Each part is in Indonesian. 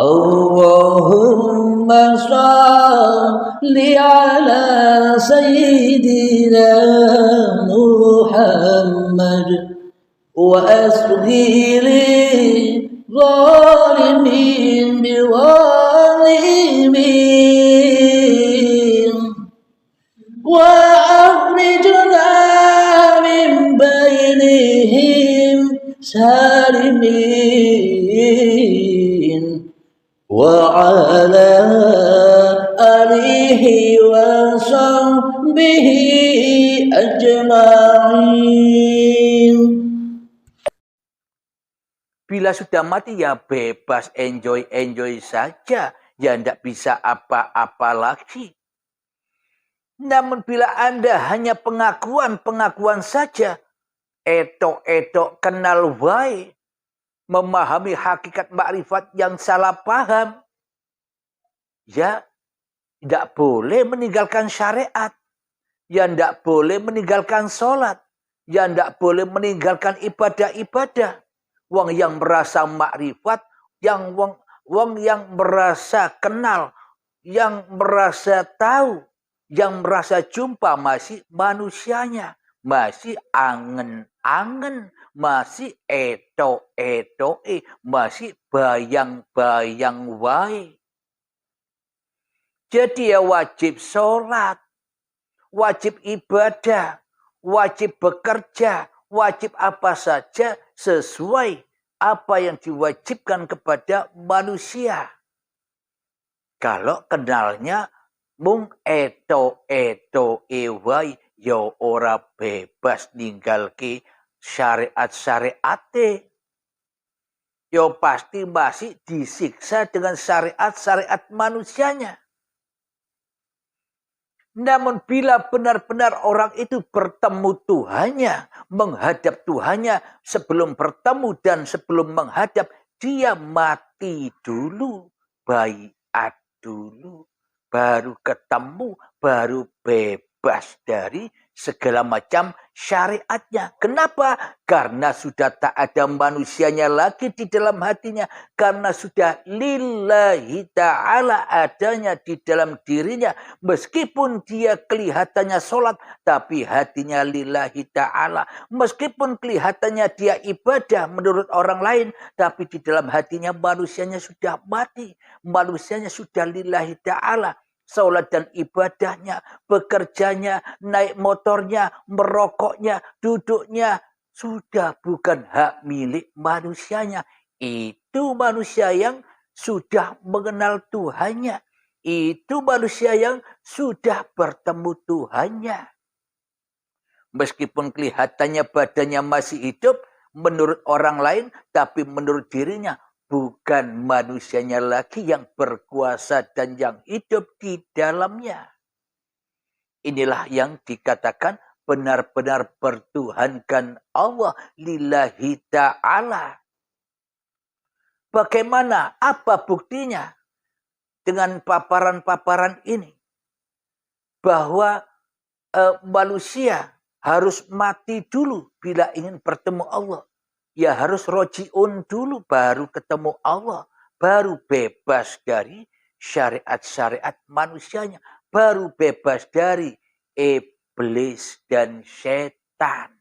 Allahumma shalli ala sayyidina Muhammad wa asghiri zalimin biwalimin wa akhrijna min bainihim salimin wa ala alihi wa sahbihi ajma'in. Bila sudah mati ya bebas, enjoy saja. Ya tidak bisa apa-apa lagi. Namun bila Anda hanya pengakuan saja, etok kenal wae, memahami hakikat makrifat yang salah paham, ya tidak boleh meninggalkan syariat, ya tidak boleh meninggalkan sholat, ya tidak boleh meninggalkan ibadah-ibadah. Wong yang merasa makrifat, wong yang merasa kenal, yang merasa tahu, yang merasa jumpa masih manusianya, masih angen-angen, masih eto-etoe, masih bayang-bayang wae. Jadi ya wajib sholat, wajib ibadah, wajib bekerja, wajib apa saja sesuai apa yang diwajibkan kepada manusia. Kalau kenalnya mung eto ewai, yo ora bebas ninggalke syariat-syariate. Yo pasti masih disiksa dengan syariat-syariat manusianya. Namun bila benar-benar orang itu bertemu Tuhannya, menghadap Tuhannya, sebelum bertemu dan sebelum menghadap, dia mati dulu, baiat dulu, baru ketemu, baru bebas dari segala macam syariatnya. Kenapa? Karena sudah tak ada manusianya lagi di dalam hatinya. Karena sudah lillahi ta'ala adanya di dalam dirinya. Meskipun dia kelihatannya sholat, tapi hatinya lillahi ta'ala. Meskipun kelihatannya dia ibadah menurut orang lain, tapi di dalam hatinya manusianya sudah mati. Manusianya sudah lillahi ta'ala. Salat dan ibadahnya, bekerjanya, naik motornya, merokoknya, duduknya, sudah bukan hak milik manusianya. Itu manusia yang sudah mengenal Tuhannya. Itu manusia yang sudah bertemu Tuhannya. Meskipun kelihatannya badannya masih hidup, menurut orang lain, tapi menurut dirinya, bukan manusianya lagi yang berkuasa dan yang hidup di dalamnya. Inilah yang dikatakan benar-benar bertuhankan Allah lillahi ta'ala. Bagaimana? Apa buktinya? Dengan paparan-paparan ini. Bahwa manusia harus mati dulu bila ingin bertemu Allah. Ya harus roji'un dulu baru ketemu Allah. Baru bebas dari syariat-syariat manusianya. Baru bebas dari iblis dan setan.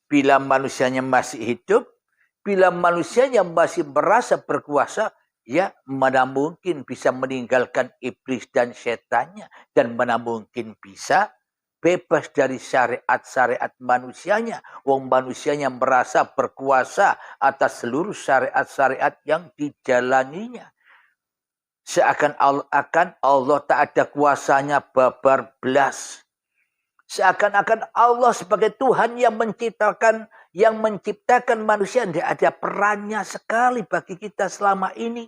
Bila manusianya masih hidup, bila manusianya masih merasa berkuasa, ya mana mungkin bisa meninggalkan iblis dan setannya. Dan mana mungkin bisa bebas dari syariat-syariat manusianya. Wong manusianya merasa berkuasa atas seluruh syariat-syariat yang dijalaninya. Seakan Allah tak ada kuasanya babar belas. Seakan-akan Allah sebagai Tuhan yang menciptakan manusia. Tidak ada perannya sekali bagi kita selama ini.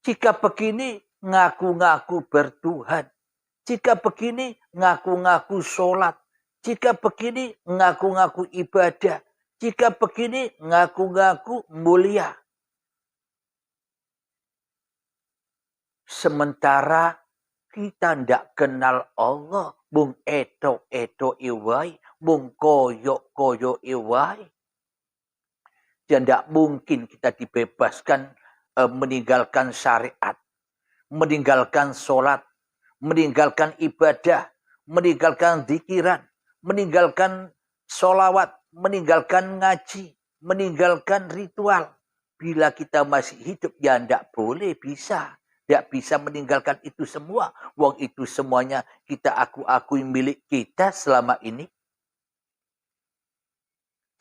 Jika begini, ngaku-ngaku bertuhan. Jika begini, ngaku-ngaku sholat. Jika begini, ngaku-ngaku ibadah. Jika begini, ngaku-ngaku mulia. Sementara kita tidak kenal Allah. Mung eto iwai. Mung koyo iwai. Dan tidak mungkin kita dibebaskan meninggalkan syariat, meninggalkan sholat, meninggalkan ibadah, meninggalkan zikiran, meninggalkan sholawat, meninggalkan ngaji, meninggalkan ritual. Bila kita masih hidup, ya tidak boleh, bisa. Tidak bisa meninggalkan itu semua. Wong itu semuanya kita akui milik kita selama ini.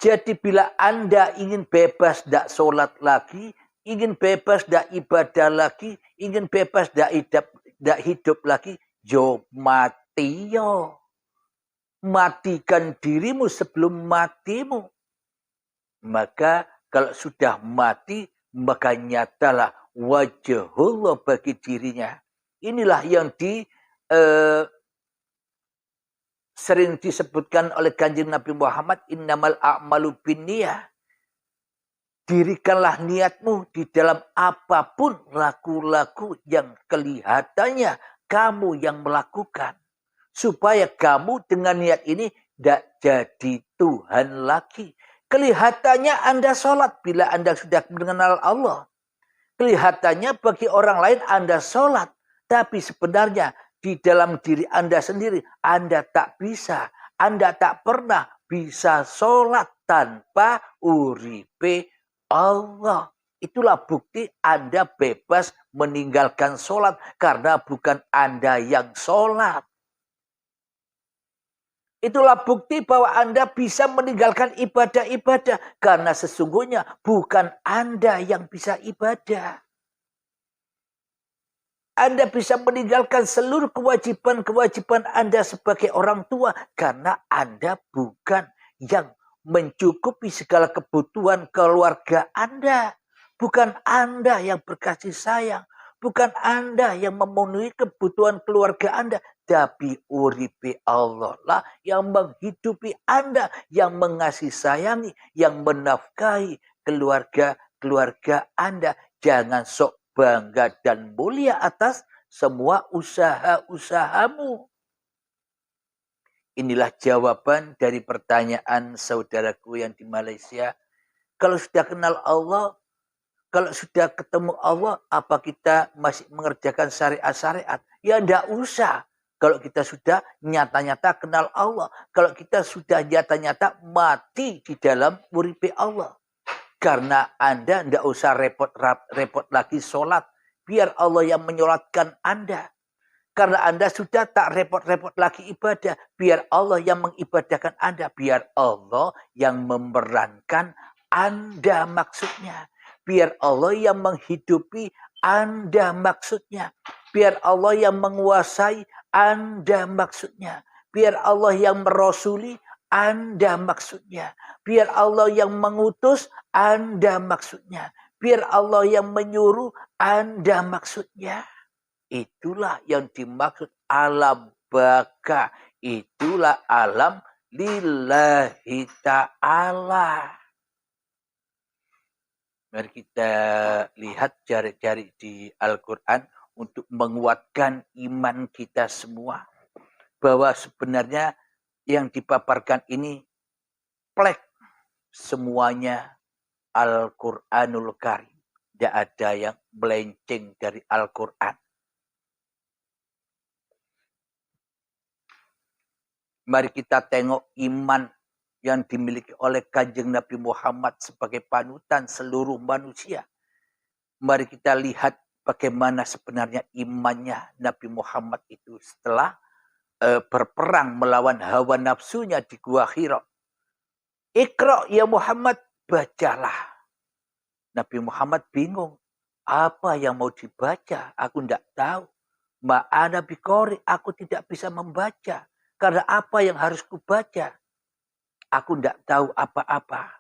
Jadi bila Anda ingin bebas tidak sholat lagi, ingin bebas tidak ibadah lagi, ingin bebas tidak hidup lagi, yo mati yo. Matikan dirimu sebelum matimu. Maka kalau sudah mati, maka nyatalah wajahullah bagi dirinya. Inilah yang sering disebutkan oleh Kanjeng Nabi Muhammad, innamal a'malu binniyah. Dirikanlah niatmu di dalam apapun laku-laku yang kelihatannya kamu yang melakukan. Supaya kamu dengan niat ini tidak jadi Tuhan lagi. Kelihatannya Anda sholat bila Anda sudah mengenal Allah. Kelihatannya bagi orang lain Anda sholat. Tapi sebenarnya di dalam diri Anda sendiri Anda tak bisa. Anda tak pernah bisa sholat tanpa uripe Allah. Itulah bukti Anda bebas meninggalkan sholat. Karena bukan Anda yang sholat. Itulah bukti bahwa Anda bisa meninggalkan ibadah-ibadah. Karena sesungguhnya bukan Anda yang bisa ibadah. Anda bisa meninggalkan seluruh kewajiban-kewajiban Anda sebagai orang tua. Karena Anda bukan yang mencukupi segala kebutuhan keluarga Anda. Bukan Anda yang berkasih sayang. Bukan Anda yang memenuhi kebutuhan keluarga Anda. Tapi uripe Allah lah yang menghidupi Anda. Yang mengasihi sayangi. Yang menafkahi keluarga Anda. Jangan sok bangga dan mulia atas semua usaha-usahamu. Inilah jawaban dari pertanyaan saudaraku yang di Malaysia. Kalau sudah kenal Allah, kalau sudah ketemu Allah, apa kita masih mengerjakan syariat-syariat? Ya tidak usah. Kalau kita sudah nyata-nyata kenal Allah. Kalau kita sudah nyata-nyata mati di dalam uripe Allah. Karena Anda tidak usah repot-repot lagi sholat. Biar Allah yang menyolatkan Anda. Karena Anda sudah tak repot-repot lagi ibadah. Biar Allah yang mengibadahkan Anda. Biar Allah yang memerankan Anda maksudnya. Biar Allah yang menghidupi Anda maksudnya. Biar Allah yang menguasai Anda maksudnya. Biar Allah yang merasuli Anda maksudnya. Biar Allah yang mengutus Anda maksudnya. Biar Allah yang menyuruh Anda maksudnya. Itulah yang dimaksud alam baka. Itulah alam lillahi ta'ala. Mari kita lihat jari-jari di Al-Quran untuk menguatkan iman kita semua. Bahwa sebenarnya yang dipaparkan ini plek semuanya Al-Quranul Karim. Tidak ada yang melenceng dari Al-Quran. Mari kita tengok iman yang dimiliki oleh Kanjeng Nabi Muhammad sebagai panutan seluruh manusia. Mari kita lihat bagaimana sebenarnya imannya Nabi Muhammad itu setelah berperang melawan hawa nafsunya di Gua Hira. Iqra ya Muhammad, bacalah. Nabi Muhammad bingung. Apa yang mau dibaca? Aku tidak tahu. Ma'ana biqori, aku tidak bisa membaca. Karena apa yang harus kubaca? Aku tidak tahu apa-apa.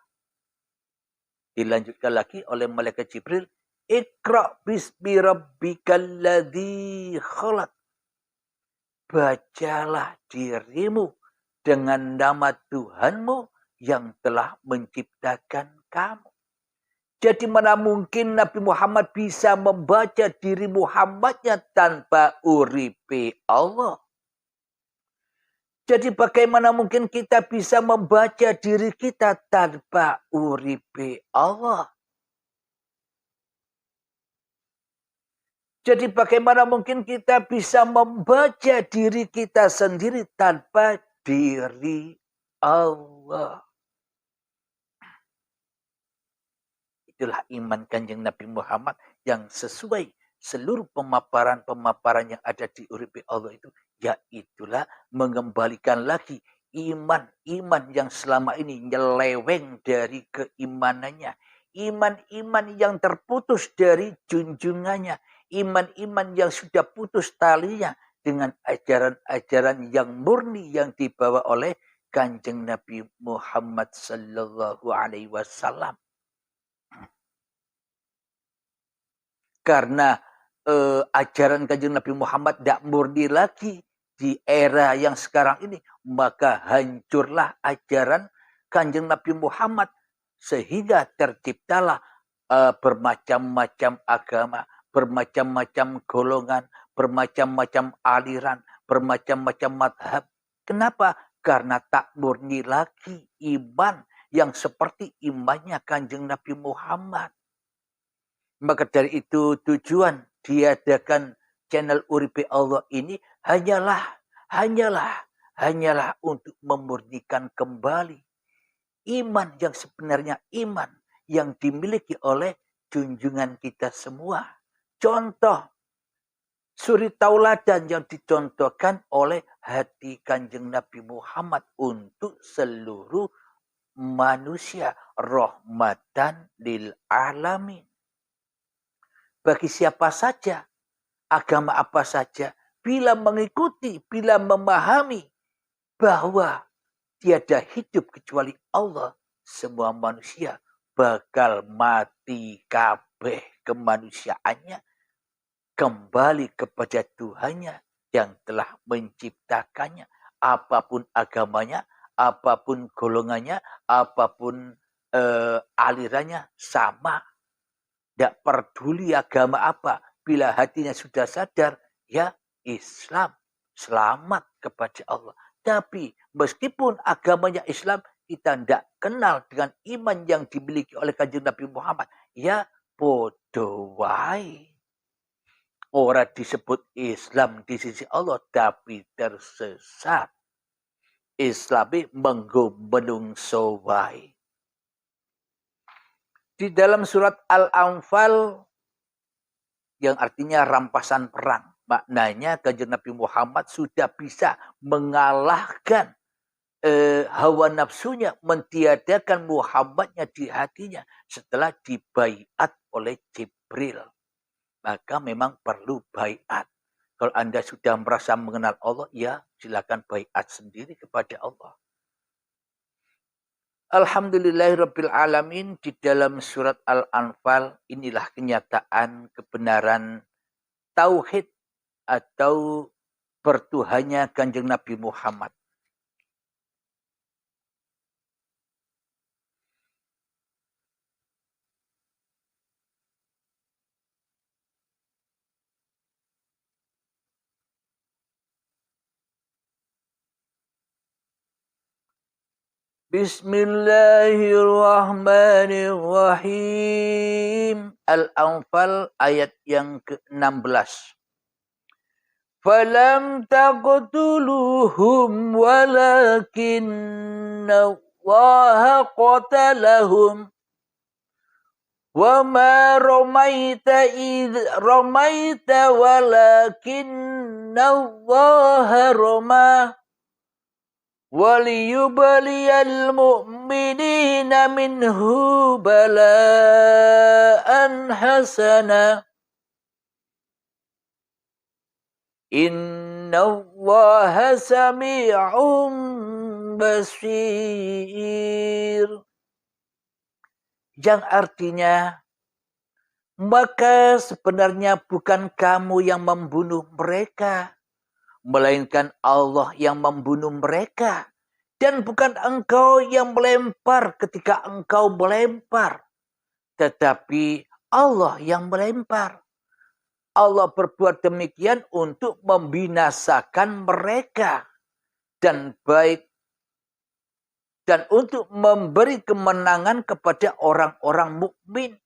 Dilanjutkan lagi oleh malaikat Jibril. Iqra bismi rabbikal ladzi khalaq. Bacalah dirimu dengan nama Tuhanmu yang telah menciptakan kamu. Jadi mana mungkin Nabi Muhammad bisa membaca diri Muhammadnya tanpa uripe Allah. Jadi bagaimana mungkin kita bisa membaca diri kita tanpa uripe Allah? Jadi bagaimana mungkin kita bisa membaca diri kita sendiri tanpa diri Allah? Itulah iman Kanjeng Nabi Muhammad yang sesuai seluruh pemaparan-pemaparan yang ada di uripe Allah itu. Yaitulah mengembalikan lagi iman-iman yang selama ini nyeleweng dari keimanannya. Iman-iman yang terputus dari junjungannya. Iman-iman yang sudah putus talinya dengan ajaran-ajaran yang murni yang dibawa oleh Kanjeng Nabi Muhammad sallallahu alaihi wasallam. Karena ajaran Kanjeng Nabi Muhammad tidak murni lagi di era yang sekarang ini, maka hancurlah ajaran Kanjeng Nabi Muhammad sehingga terciptalah bermacam-macam agama, bermacam-macam golongan, bermacam-macam aliran, bermacam-macam madhab. Kenapa? Karena tak murni lagi iman yang seperti imannya Kanjeng Nabi Muhammad. Maka dari itu tujuan diadakan channel Uripe Allah ini hanyalah untuk memurnikan kembali iman yang sebenarnya iman yang dimiliki oleh junjungan kita semua. Contoh suri tauladan yang dicontohkan oleh hati Kanjeng Nabi Muhammad untuk seluruh manusia, rahmatan lil alamin. Bagi siapa saja, agama apa saja, bila mengikuti, bila memahami bahwa tiada hidup kecuali Allah, semua manusia bakal mati kabeh kemanusiaannya, kembali kepada Tuhannya yang telah menciptakannya, apapun agamanya, apapun golongannya, apapun alirannya, sama. Tidak peduli agama apa. Bila hatinya sudah sadar, ya Islam. Selamat kepada Allah. Tapi meskipun agamanya Islam, kita tidak kenal dengan iman yang dimiliki oleh Kanjeng Nabi Muhammad. Ya podo wae. Orang disebut Islam di sisi Allah, tapi tersesat. Islami menggo menungso wae. Di dalam surat Al-Anfal yang artinya rampasan perang. Maknanya Kanjeng Nabi Muhammad sudah bisa mengalahkan hawa nafsunya, mentiadakan Muhammadnya di hatinya setelah dibaiat oleh Jibril. Maka memang perlu baiat. Kalau Anda sudah merasa mengenal Allah, ya silakan baiat sendiri kepada Allah. Alhamdulillahirabbil alamin, di dalam surat Al-Anfal inilah kenyataan kebenaran tauhid atau bertuhannya Kanjeng Nabi Muhammad. Bismillahirrahmanirrahim. Al-Anfal ayat yang ke-16. Falam taqtuluhum walakinna Allah qatalahum wa ma ramaita id ramaita walakinna Allah ramah waliyubaliyal mu'minina minhu bala'an hasana innallaha sami'un basir. Yang artinya, maka sebenarnya bukan kamu yang membunuh mereka, melainkan Allah yang membunuh mereka. Dan bukan engkau yang melempar ketika engkau melempar, tetapi Allah yang melempar. Allah berbuat demikian untuk membinasakan mereka. dan baik, dan untuk memberi kemenangan kepada orang-orang mukmin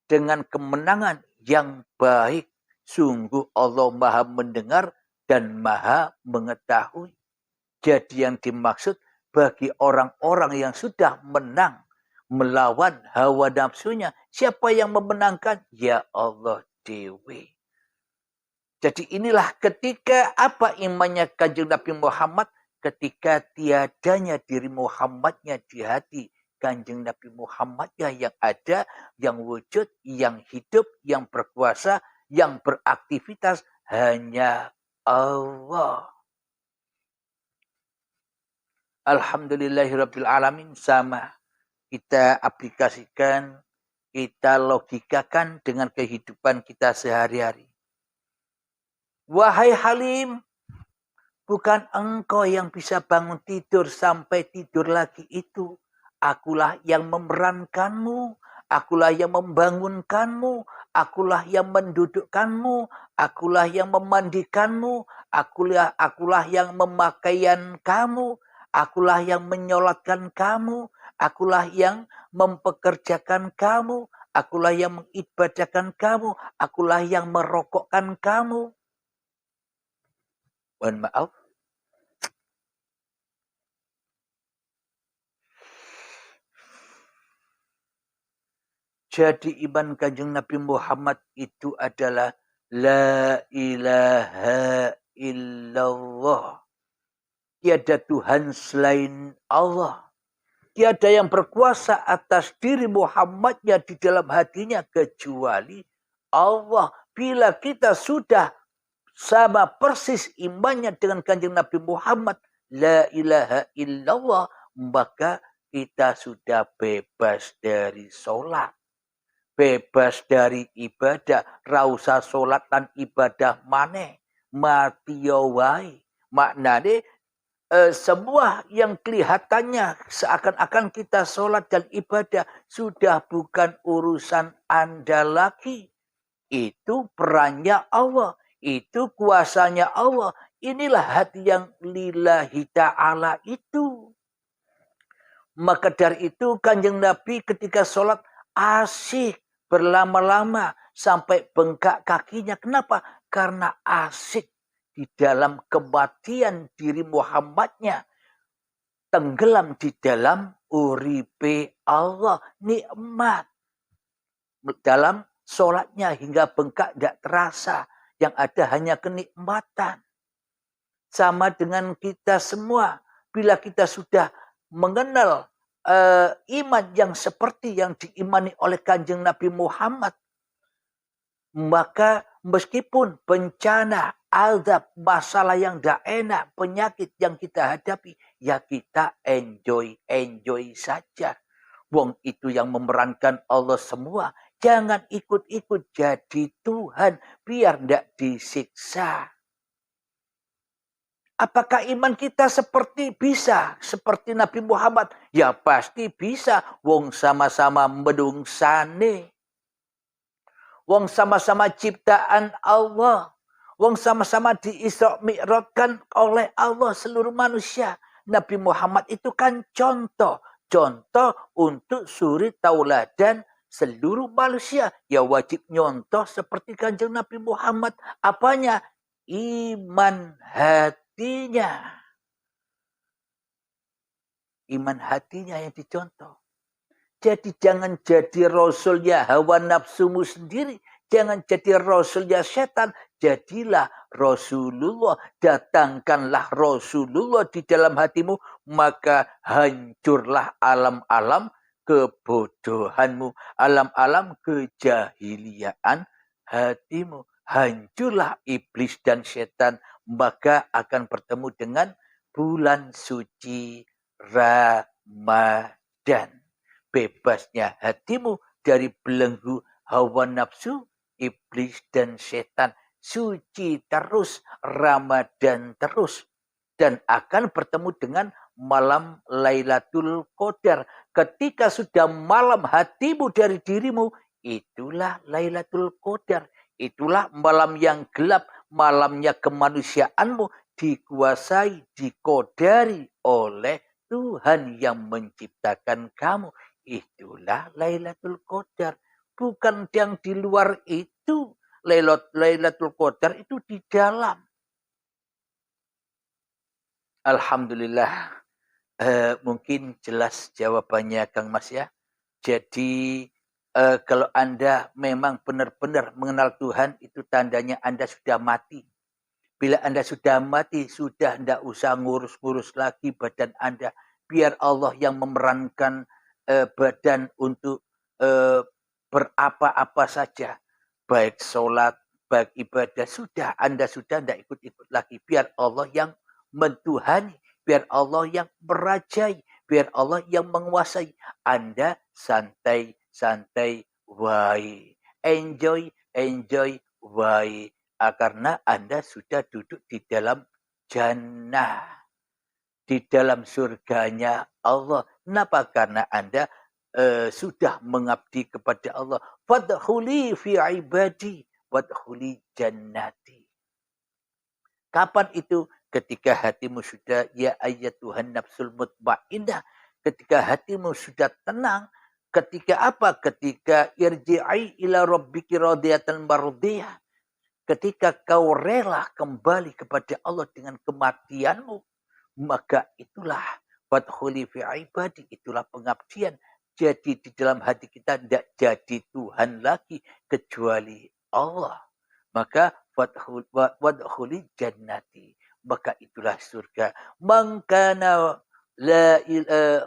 dengan kemenangan yang baik. Sungguh Allah Maha mendengar dan Maha mengetahui. Jadi yang dimaksud bagi orang-orang yang sudah menang melawan hawa nafsunya, siapa yang memenangkan? Ya Allah Dewi. Jadi inilah ketika apa imannya Kanjeng Nabi Muhammad, ketika tiadanya diri Muhammadnya di hati Kanjeng Nabi Muhammadnya yang ada, yang wujud, yang hidup, yang berkuasa, yang beraktivitas hanya Allah. Alhamdulillahirabbil alamin. Sama kita aplikasikan, kita logikakan dengan kehidupan kita sehari-hari. Wahai Halim, bukan engkau yang bisa bangun tidur sampai tidur lagi itu. Akulah yang memerankanmu, akulah yang membangunkanmu, akulah yang mendudukkanmu, akulah yang memandikanmu, akulah yang memakaian kamu, akulah yang menyolatkan kamu, akulah yang mempekerjakan kamu, akulah yang mengibadahkan kamu, akulah yang merokokkan kamu. Mohon maaf. Jadi iman Kanjeng Nabi Muhammad itu adalah La ilaha illallah. Tiada Tuhan selain Allah. Tiada yang berkuasa atas diri Muhammadnya di dalam hatinya kecuali Allah. Bila kita sudah sama persis imannya dengan Kanjeng Nabi Muhammad, La ilaha illallah, maka kita sudah bebas dari sholat. Bebas dari ibadah, rausa sholat dan ibadah maneh, mati wae. Maknanya semua yang kelihatannya seakan-akan kita sholat dan ibadah sudah bukan urusan Anda lagi. Itu perannya Allah, itu kuasanya Allah. Inilah hati yang lillahi ta'ala itu. Maka dari itu Kanjeng Nabi ketika sholat asik berlama-lama sampai bengkak kakinya. Kenapa? Karena asik di dalam kematian diri Muhammadnya. Tenggelam di dalam uripe Allah. Nikmat. Dalam sholatnya hingga bengkak tidak terasa. Yang ada hanya kenikmatan. Sama dengan kita semua. Bila kita sudah mengenal iman yang seperti yang diimani oleh Kanjeng Nabi Muhammad, maka meskipun bencana, azab, masalah yang tidak enak, penyakit yang kita hadapi, ya kita enjoy saja. Wong itu yang memerankan Allah semua. Jangan ikut-ikut jadi Tuhan biar tidak disiksa. Apakah iman kita bisa seperti Nabi Muhammad? Ya pasti bisa. Wong sama-sama menungsane. Wong sama-sama ciptaan Allah. Wong sama-sama diisra mi'rajkan oleh Allah seluruh manusia. Nabi Muhammad itu kan contoh. Contoh untuk suri tauladan seluruh manusia. Ya wajib nyontoh seperti Kanjeng Nabi Muhammad. Apanya? Iman hati. Iman hatinya yang dicontoh. Jadi jangan jadi rasulnya hawa nafsumu sendiri. Jangan jadi rasulnya setan. Jadilah Rasulullah. Datangkanlah Rasulullah di dalam hatimu. Maka hancurlah alam-alam kebodohanmu. Alam-alam kejahiliaan hatimu. Hancurlah iblis dan setan. Maka akan bertemu dengan bulan suci Ramadan. Bebasnya hatimu dari belenggu hawa nafsu, iblis dan setan. Suci terus, Ramadan terus. Dan akan bertemu dengan malam Lailatul Qadar. Ketika sudah malam hatimu dari dirimu, itulah Lailatul Qadar. Itulah malam yang gelap, malamnya kemanusiaanmu. dikuasai, dikodari oleh Tuhan yang menciptakan kamu. Itulah Lailatul Qadar. Bukan yang di luar itu. Lailatul Qadar itu di dalam. Alhamdulillah. Mungkin jelas jawabannya Kang Mas ya. Jadi kalau Anda memang benar-benar mengenal Tuhan, itu tandanya Anda sudah mati. Bila Anda sudah mati, sudah tidak usah ngurus-ngurus lagi badan Anda. Biar Allah yang memerankan badan untuk berapa-apa saja. Baik sholat, baik ibadah. Anda sudah tidak ikut-ikut lagi. Biar Allah yang mentuhani. Biar Allah yang merajai. Biar Allah yang menguasai. Anda santai-santai wae. Enjoy wae. Karena Anda sudah duduk di dalam jannah. Di dalam surganya Allah. Kenapa? Karena Anda sudah mengabdi kepada Allah. Fadkhuli fi ibadi. Wadkhuli jannati. Kapan itu? Ketika hatimu sudah ya ayyatuhan nafsul mutmainnah. Ketika hatimu sudah tenang. Ketika apa? Ketika irji'i ila rabbiki radiyatan mardiyah. Ketika kau rela kembali kepada Allah dengan kematianmu, maka itulah fadkhuli fi ibadi, itulah pengabdian. Jadi di dalam hati kita tidak jadi Tuhan lagi kecuali Allah. Maka wadkhuli jannati, maka itulah surga.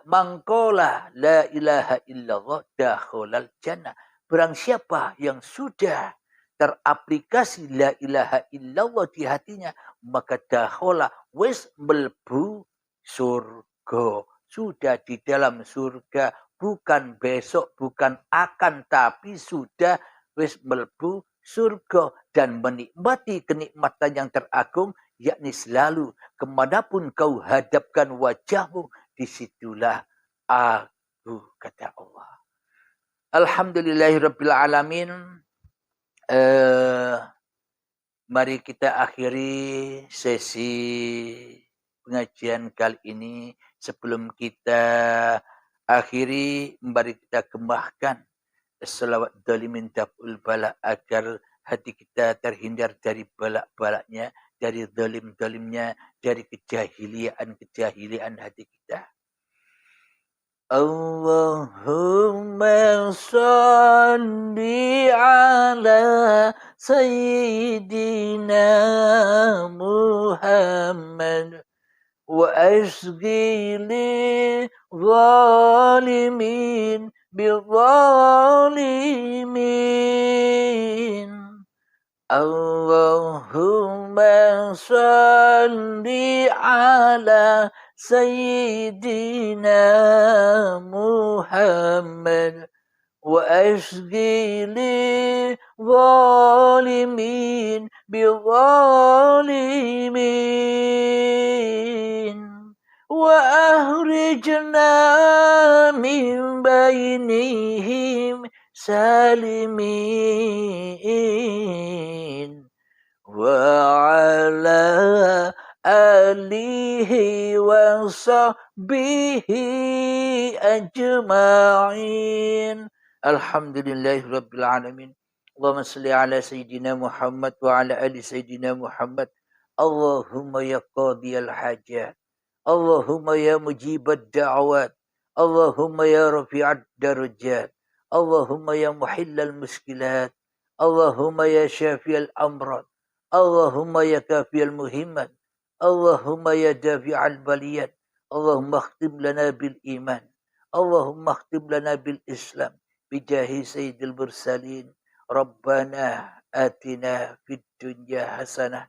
Mangkola la ilaha illallah dakhalal jannah. Barang siapa yang sudah teraplikasi la ilaha illallah di hatinya, maka dakhala wis melbu surga. Sudah di dalam surga, bukan besok, bukan akan, tapi sudah wis melbu surga dan menikmati kenikmatan yang teragung, yakni selalu kemanapun kau hadapkan wajahmu, disitulah aku, kata Allah. Alhamdulillahirabbil alamin. Mari kita akhiri sesi pengajian kali ini. Sebelum kita akhiri, mari kita gembahkan selawat dalimin daf'ul bala agar hati kita terhindar dari balak-balaknya, dari zalim-zalimnya, dari kejahilian hati kita. Allahumma salli ala Sayyidina Muhammad wa asghili zalimin bizalimin. Allahumma salli ala Sayyidina Muhammad wa asghili zalimin bizalimin wa ahrijna min bainihim salimin wa ala alihi wa sahbihi ajma'in. Alhamdulillahirabbil alamin. Allahumma salli ala sayyidina Muhammad wa ala ali sayyidina Muhammad. Allahumma ya qadiyal hajat. Allahumma ya mujibad da'awat. Allahumma ya rafi'ad darajat. Allahumma ya muhillal muskilat. Allahumma ya syafiyal amrad. Allahumma ya kafiyal muhimmat. Allahumma ya dafi'al baliyat. Allahumma akhtim lana bil iman. Allahumma akhtim lana bil islam. Bijahi sayyidil mursalin. Rabbana atina fid dunya hasanah.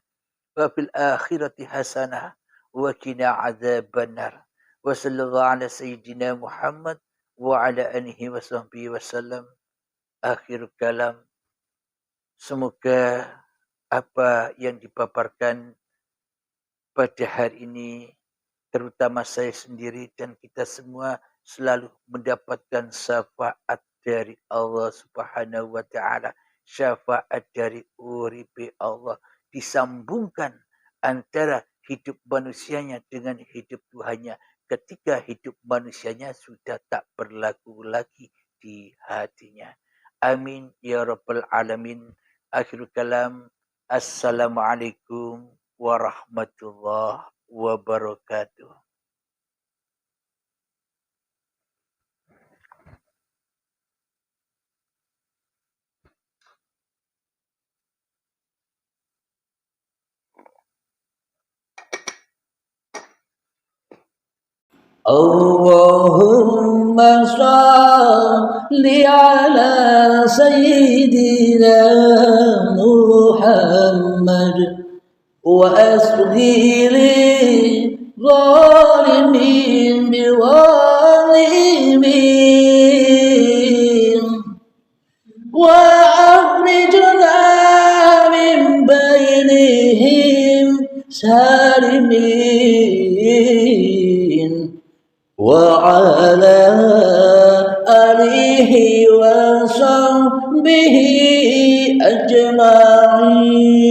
Wa fil akhirati hasanah. Wa qina adzaban nar. Wa sallallahu ala sayyidina Muhammad wa ala alihi wa sahbihi wasallam. Akhir kalam. Semoga apa yang dipaparkan pada hari ini, terutama saya sendiri dan kita semua, selalu mendapatkan syafaat dari Allah Subhanahu wa ta'ala, syafaat dari uripi Allah, disambungkan antara hidup manusianya dengan hidup Tuhannya ketika hidup manusianya sudah tak berlaku lagi di hatinya. Amin ya rabbal alamin. Akhirul kalam. Assalamualaikum warahmatullahi wabarakatuh. Allahumma salli ala Sayyidina Muhammad wa asli li zalimin biwalimin wa akhrijna min bainihim salimin وعلى آله وصحبه أجمعين